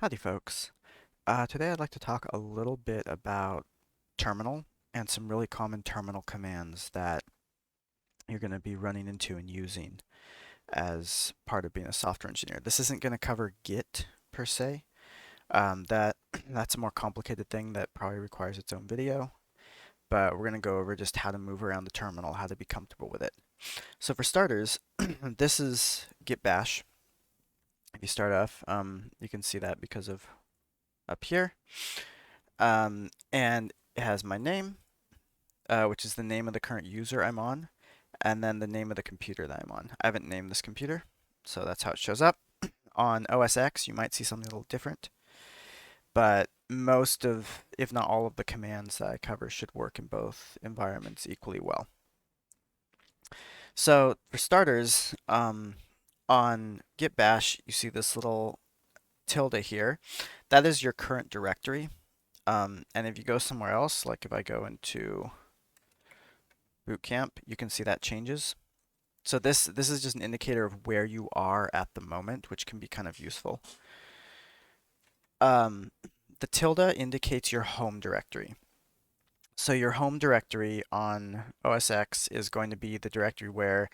Howdy, folks. Today I'd like to talk a little bit about terminal and some really common terminal commands that you're going to be running into and using as part of being a software engineer. This isn't going to cover Git per se. That's a more complicated thing that probably requires its own video, but we're going to go over just how to move around the terminal, how to be comfortable with it. So for starters, this is Git Bash. If you start off, you can see that because of up here. And it has my name, which is the name of the current user I'm on, and then the name of the computer that I'm on. I haven't named this computer, so that's how it shows up. On OS X, you might see something a little different, but most of, if not all of the commands that I cover should work in both environments equally well. So for starters, on Git Bash, you see this little tilde here. That is your current directory. And if you go somewhere else, like if I go into boot camp, you can see that changes. So this is just an indicator of where you are at the moment, which can be kind of useful. The tilde indicates your home directory. So your home directory on OS X is going to be the directory where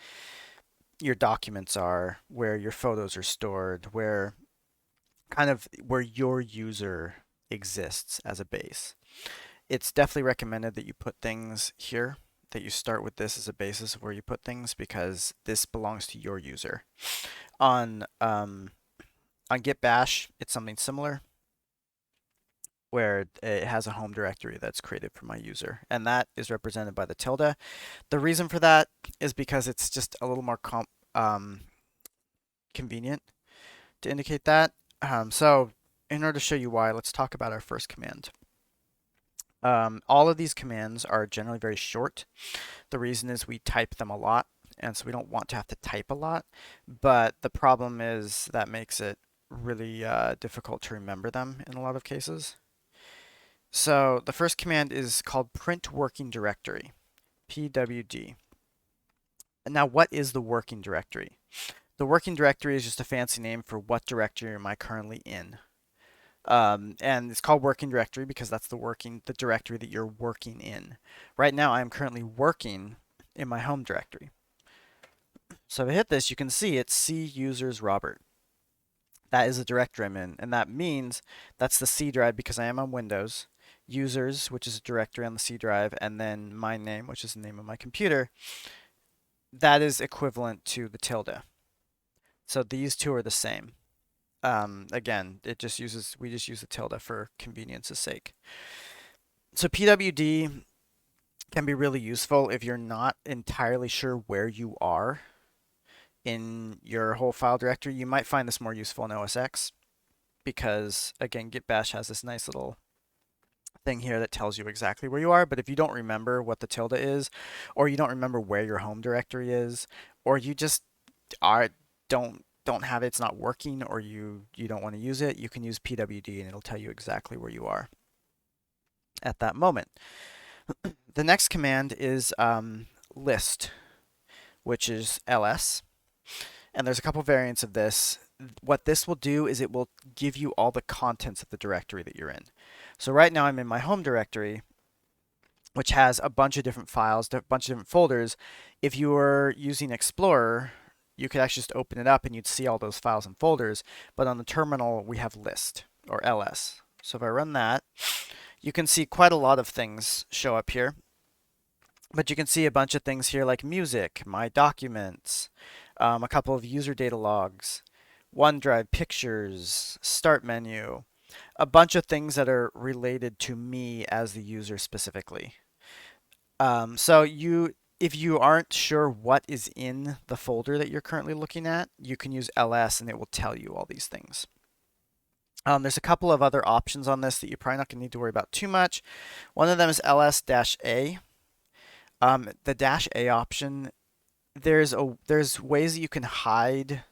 your documents are, where your photos are stored, where your user exists as a base. It's definitely recommended that you put things here, that you start with this as a basis of where you put things, because this belongs to your user. On Git Bash, it's something similar, where it has a home directory that's created for my user, and that is represented by the tilde. The reason for that is because it's just a little more convenient to indicate that. So in order to show you why, let's talk about our first command. All of these commands are generally very short. The reason is we type them a lot, and so we don't want to have to type a lot. But the problem is that makes it really difficult to remember them in a lot of cases. So the first command is called print working directory, pwd. Now, what is the working directory? The working directory is just a fancy name for what directory am I currently in. And it's called working directory because that's the directory that you're working in. Right now, I'm currently working in my home directory. So if I hit this, you can see it's C users Robert. That is the directory I'm in, and that means that's the C drive because I am on Windows. Users, which is a directory on the C drive, and then my name, which is the name of my computer. That is equivalent to the tilde. So these two are the same. Again, we just use the tilde for convenience's sake. So pwd can be really useful if you're not entirely sure where you are in your whole file directory. You might find this more useful in OS X because, again, Git Bash has this nice little thing here that tells you exactly where you are. But if you don't remember what the tilde is, or you don't remember where your home directory is, or you just don't have it, it's not working, or you don't want to use it, you can use pwd and it'll tell you exactly where you are at that moment. The next command is list, which is ls. And there's a couple variants of this. What this will do is it will give you all the contents of the directory that you're in. So right now I'm in my home directory, which has a bunch of different files, a bunch of different folders. If you were using Explorer, you could actually just open it up and you'd see all those files and folders. But on the terminal, we have list, or ls. So if I run that, you can see quite a lot of things show up here. But you can see a bunch of things here like music, my documents, a couple of user data logs, OneDrive, pictures, start menu, a bunch of things that are related to me as the user specifically. If you aren't sure what is in the folder that you're currently looking at, you can use ls and it will tell you all these things. There's a couple of other options on this that you're probably not going to need to worry about too much. One of them is ls-a. The -a option, there's ways that you can hide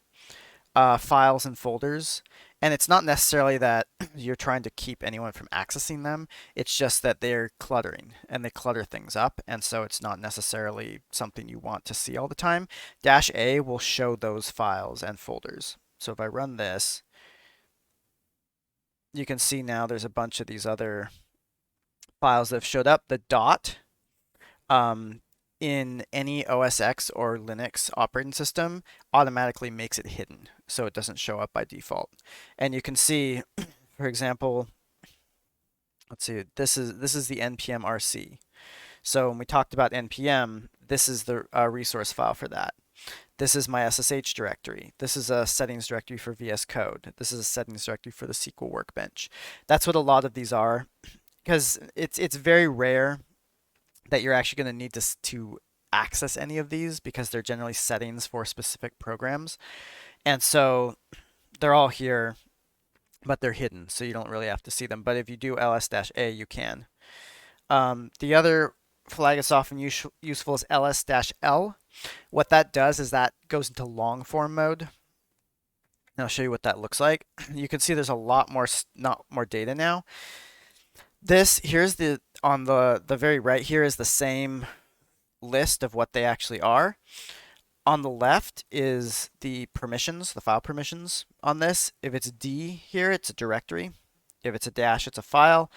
files and folders, and it's not necessarily that you're trying to keep anyone from accessing them. It's just that they're cluttering and they clutter things up, and so it's not necessarily something you want to see all the time. -a will show those files and folders. So if I run this, you can see now there's a bunch of these other files that have showed up. The dot um, in any OS X or Linux operating system automatically makes it hidden, so it doesn't show up by default. And you can see, for example, let's see, this is the npm rc. So when we talked about npm, this is the resource file for that. This is my SSH directory. This is a settings directory for VS Code. This is a settings directory for the SQL Workbench. That's what a lot of these are, because it's very rare that you're actually going to need to access any of these, because they're generally settings for specific programs. And so they're all here, but they're hidden, so you don't really have to see them. But if you do ls-a, you can. The other flag that's often useful is ls-l. What that does is that goes into long form mode. And I'll show you what that looks like. You can see there's a lot more, not more data now. This here's on the very right here is the same list of what they actually are. On the left is the permissions, the file permissions on this. If it's D here, it's a directory. If it's a dash, it's a file.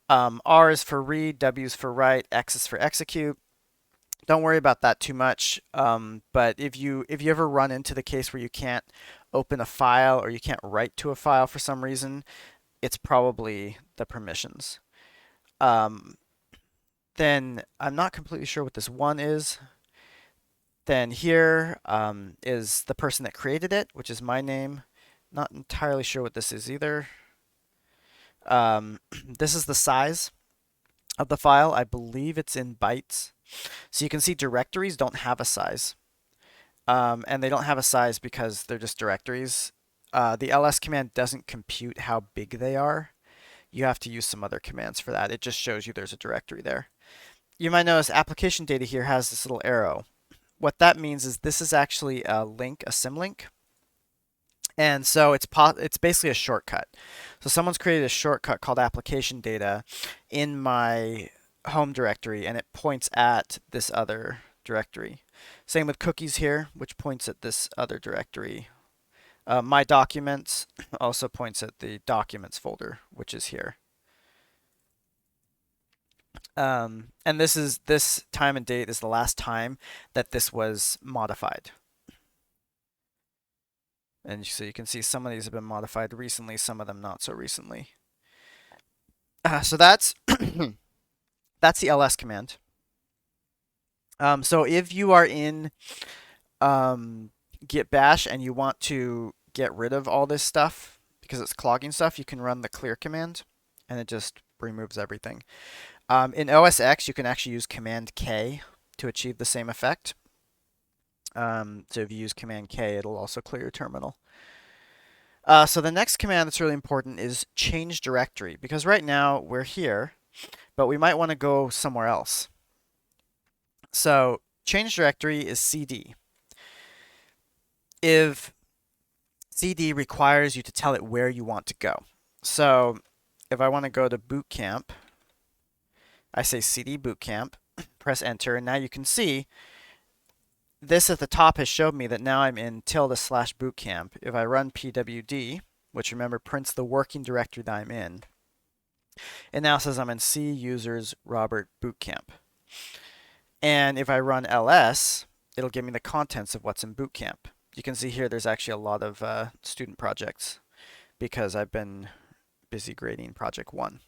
R is for read, W is for write, X is for execute. Don't worry about that too much. But if you ever run into the case where you can't open a file or you can't write to a file for some reason, it's probably the permissions. Then I'm not completely sure what this one is. Then here is the person that created it, which is my name. Not entirely sure what this is either. This is the size of the file. I believe it's in bytes. So you can see directories don't have a size. And they don't have a size because they're just directories. The ls command doesn't compute how big they are. You have to use some other commands for that. It just shows you there's a directory there. You might notice application data here has this little arrow. What that means is this is actually a link, a symlink. And so it's basically a shortcut. So someone's created a shortcut called application data in my home directory, and it points at this other directory. Same with cookies here, which points at this other directory. My documents also points at the documents folder, which is here. And this time and date is the last time that this was modified. And so you can see some of these have been modified recently, some of them not so recently. So that's that's the ls command. So if you are in git bash and you want to get rid of all this stuff because it's clogging stuff, you can run the clear command and it just removes everything. In OS X, you can actually use Command K to achieve the same effect. So if you use Command K, it'll also clear your terminal. So the next command that's really important is change directory, because right now we're here, but we might want to go somewhere else. So change directory is cd. If cd requires you to tell it where you want to go. So if I want to go to boot camp, I say cd bootcamp, press enter, and now you can see this at the top has showed me that now I'm in /bootcamp. If I run pwd, which remember prints the working directory that I'm in, it now says I'm in C users Robert bootcamp. And if I run ls, it'll give me the contents of what's in bootcamp. You can see here there's actually a lot of student projects because I've been busy grading project 1.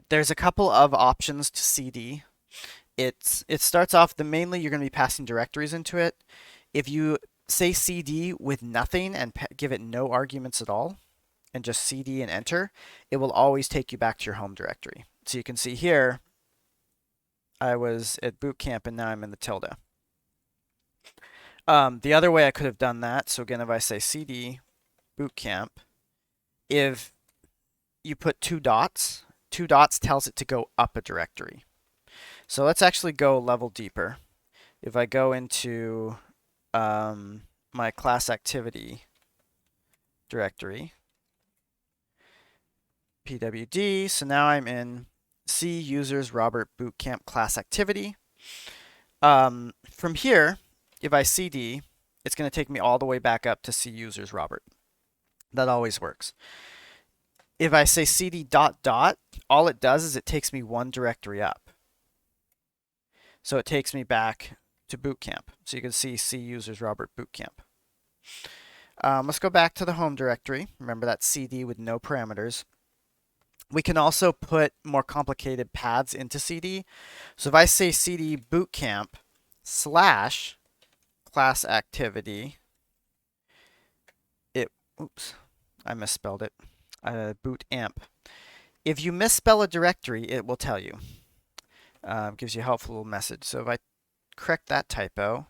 There's a couple of options to cd. It starts off, mainly you're going to be passing directories into it. If you say cd with nothing and give it no arguments at all, and just cd and enter, it will always take you back to your home directory. So you can see here, I was at bootcamp and now I'm in the tilde. The other way I could have done that, so again, if I say cd bootcamp, if you put 2 dots tells it to go up a directory. So let's actually go a level deeper. If I go into my class activity directory, pwd, so now I'm in C users Robert bootcamp class activity. From here, if I cd, it's going to take me all the way back up to C users Robert. That always works. If I say cd dot dot, all it does is it takes me one directory up. So it takes me back to bootcamp. So you can see C users Robert bootcamp. Let's go back to the home directory. Remember that CD with no parameters. We can also put more complicated paths into CD. So if I say CD bootcamp slash class activity, oops, I misspelled it, boot amp. If you misspell a directory, it will tell you. Gives you a helpful little message. So if I correct that typo,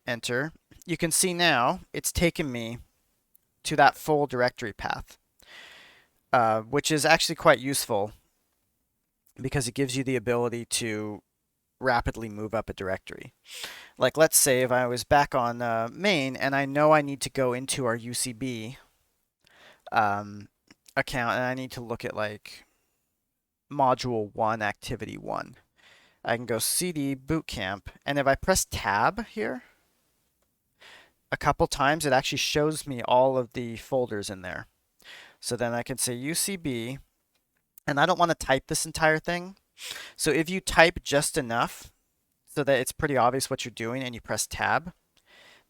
enter, you can see now it's taken me to that full directory path, which is actually quite useful because it gives you the ability to rapidly move up a directory. Like let's say if I was back on main and I know I need to go into our UCB account and I need to look at like module 1, activity 1. I can go cd bootcamp, and if I press tab here a couple times, it actually shows me all of the folders in there. So then I can say UCB, and I don't want to type this entire thing. So if you type just enough so that it's pretty obvious what you're doing and you press tab,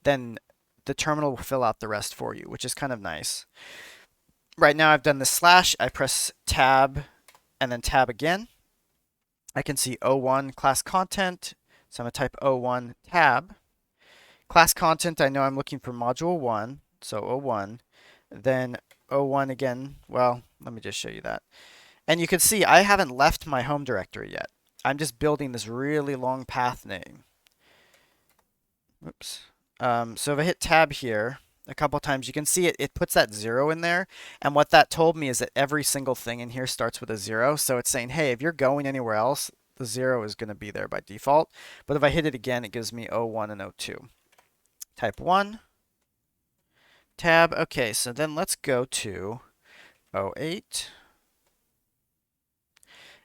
then the terminal will fill out the rest for you, which is kind of nice. Right now I've done the slash, I press tab and then tab again. I can see O1 class content, so I'm going to type O1 tab. Class content, I know I'm looking for module 1, so O1. Then O1 again, well, let me just show you that. And you can see I haven't left my home directory yet. I'm just building this really long path name. Oops. So if I hit tab here a couple times, you can see it puts that 0 in there. And what that told me is that every single thing in here starts with a 0. So it's saying, hey, if you're going anywhere else, the 0 is going to be there by default. But if I hit it again, it gives me O1 and O2. Type 1, tab. Okay, so then let's go to O8.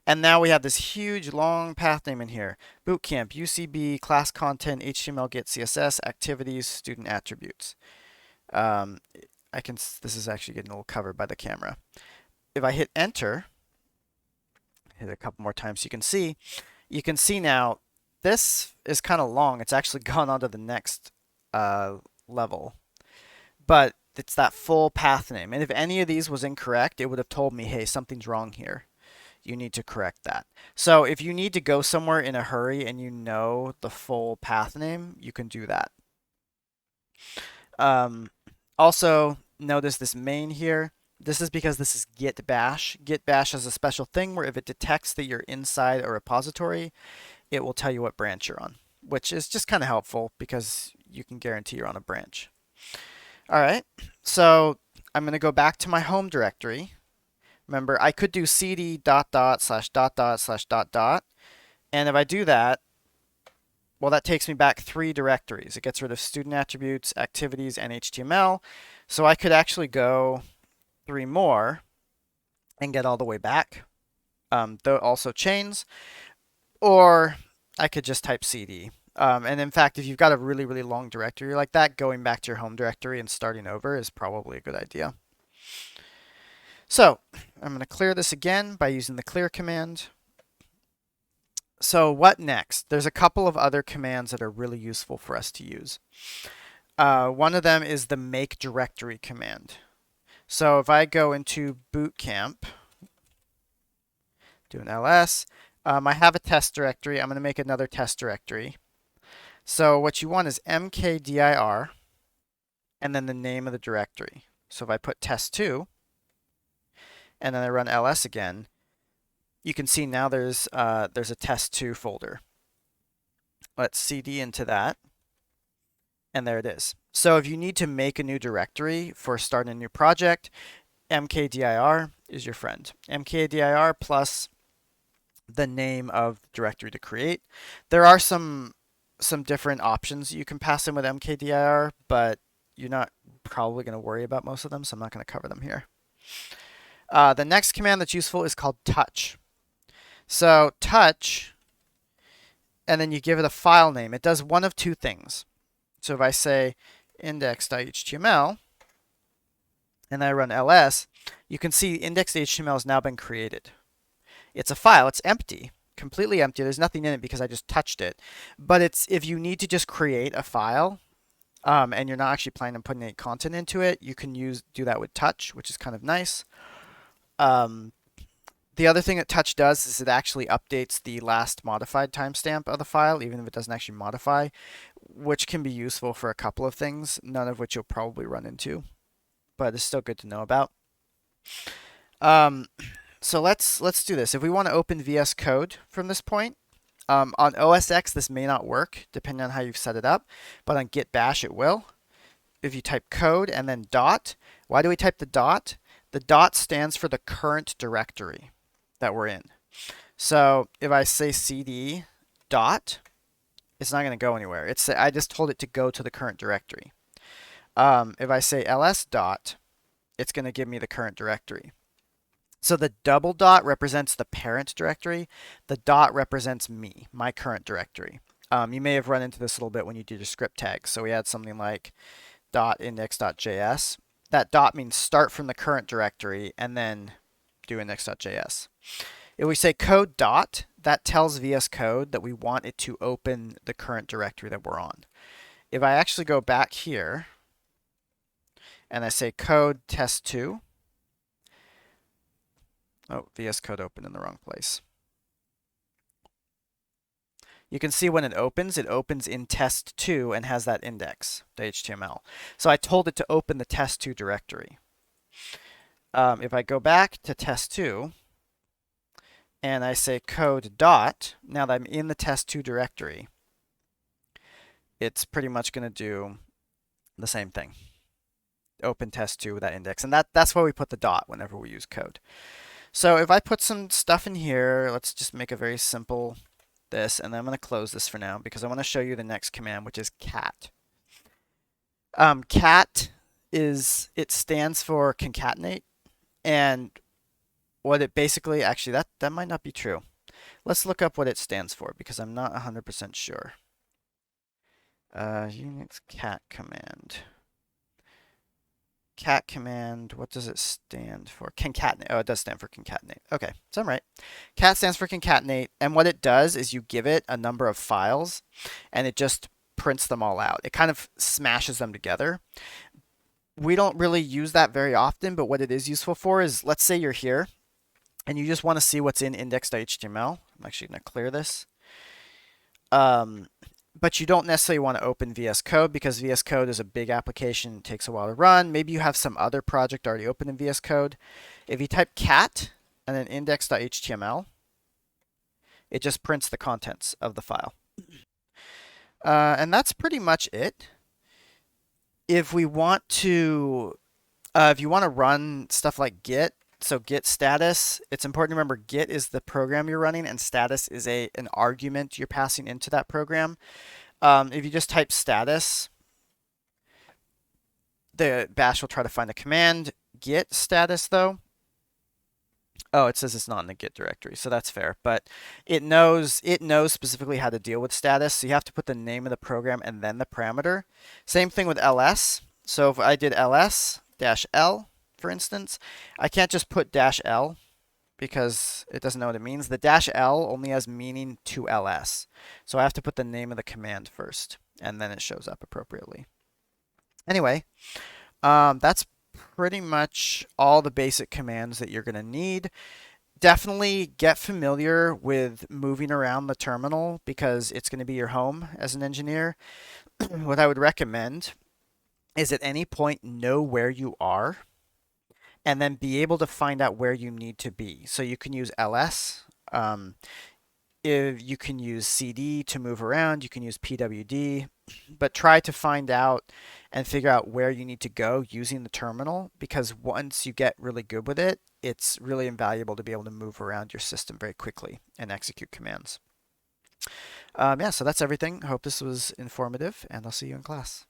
And now we have this huge long path name in here. Bootcamp, UCB, class content, HTML, get CSS, activities, student attributes. This is actually getting a little covered by the camera. If I hit enter, hit it a couple more times, you can see now this is kind of long. It's actually gone on to the next level. But it's that full path name. And if any of these was incorrect, it would have told me, hey, something's wrong here. You need to correct that. So if you need to go somewhere in a hurry and you know the full path name, you can do that. Also, notice this main here. This is because this is git bash. Git bash has a special thing where if it detects that you're inside a repository, it will tell you what branch you're on, which is just kind of helpful because you can guarantee you're on a branch. All right, so I'm going to go back to my home directory. Remember, I could do cd dot dot slash dot dot slash dot dot. And if I do that, well, that takes me back 3 directories. It gets rid of student attributes, activities, and HTML. So I could actually go 3 more and get all the way back. Though also chains. Or I could just type cd. And in fact, if you've got a really, really long directory like that, going back to your home directory and starting over is probably a good idea. So I'm going to clear this again by using the clear command. So what next? There's a couple of other commands that are really useful for us to use. One of them is the make directory command. So if I go into bootcamp, do an ls, I have a test directory. I'm going to make another test directory. So what you want is mkdir and then the name of the directory. So if I put test2 and then I run ls again, you can see now there's a test2 folder. Let's cd into that, and there it is. So if you need to make a new directory for starting a new project, mkdir is your friend. mkdir plus the name of the directory to create. There are some different options you can pass in with mkdir, but you're not probably going to worry about most of them, so I'm not going to cover them here. The next command that's useful is called touch. So touch, and then you give it a file name. It does one of 2 things. So if I say index.html, and I run ls, you can see index.html has now been created. It's a file. It's empty, completely empty. There's nothing in it because I just touched it. But it's if you need to just create a file, and you're not actually planning on putting any content into it, you can do that with touch, which is kind of nice. The other thing that touch does is it actually updates the last modified timestamp of the file, even if it doesn't actually modify, which can be useful for a couple of things, none of which you'll probably run into, but it's still good to know about. So let's do this. If we want to open VS Code from this point, on OS X this may not work depending on how you've set it up, but on Git Bash it will. If you type code and then dot, why do we type the dot? The dot stands for the current directory that we're in. So if I say cd dot, it's not going to go anywhere. I just told it to go to the current directory. If I say ls dot, it's going to give me the current directory. So the double dot represents the parent directory. The dot represents me, my current directory. You may have run into this a little bit when you did your script tags. So we had something like .index.js. That dot means start from the current directory and then do index.js. If we say code dot, that tells VS Code that we want it to open the current directory that we're on. If I actually go back here and I say code test2, oh, VS Code opened in the wrong place. You can see when it opens in test2 and has that index, the HTML. So I told it to open the test2 directory. If I go back to test2 and I say code dot, now that I'm in the test2 directory, it's pretty much going to do the same thing. Open test2 with that index. And that's why we put the dot whenever we use code. So if I put some stuff in here, let's just make a very simple this, and then I'm going to close this for now because I want to show you the next command, which is cat. Cat it stands for concatenate, and what it basically, actually that might not be true. Let's look up what it stands for because I'm not 100% sure. Unix cat command. Cat command, what does it stand for? Concatenate. Oh, it does stand for concatenate. Okay, so I'm right. Cat stands for concatenate, and what it does is you give it a number of files, and it just prints them all out. It kind of smashes them together. We don't really use that very often, but what it is useful for is, let's say you're here, and you just want to see what's in index.html. I'm actually going to clear this. But you don't necessarily want to open VS Code because VS Code is a big application. It takes a while to run. Maybe you have some other project already open in VS Code. If you type cat and then index.html, it just prints the contents of the file. And that's pretty much it. If we want to, if you want to run stuff like Git, so Git status, it's important to remember Git is the program you're running and status is an argument you're passing into that program. If you just type status, the bash will try to find a command. Git status though, oh, it says it's not in the Git directory, so that's fair. But it knows specifically how to deal with status, so you have to put the name of the program and then the parameter. Same thing with ls. So if I did ls-l, for instance, I can't just put -l because it doesn't know what it means. The -l only has meaning to ls. So I have to put the name of the command first, and then it shows up appropriately. Anyway, that's pretty much all the basic commands that you're going to need. Definitely get familiar with moving around the terminal because it's going to be your home as an engineer. What I would recommend is at any point know where you are and then be able to find out where you need to be. So you can use ls. If you can use cd to move around, you can use pwd, but try to find out and figure out where you need to go using the terminal, because once you get really good with it, it's really invaluable to be able to move around your system very quickly and execute commands. Yeah, so that's everything. I hope this was informative, and I'll see you in class.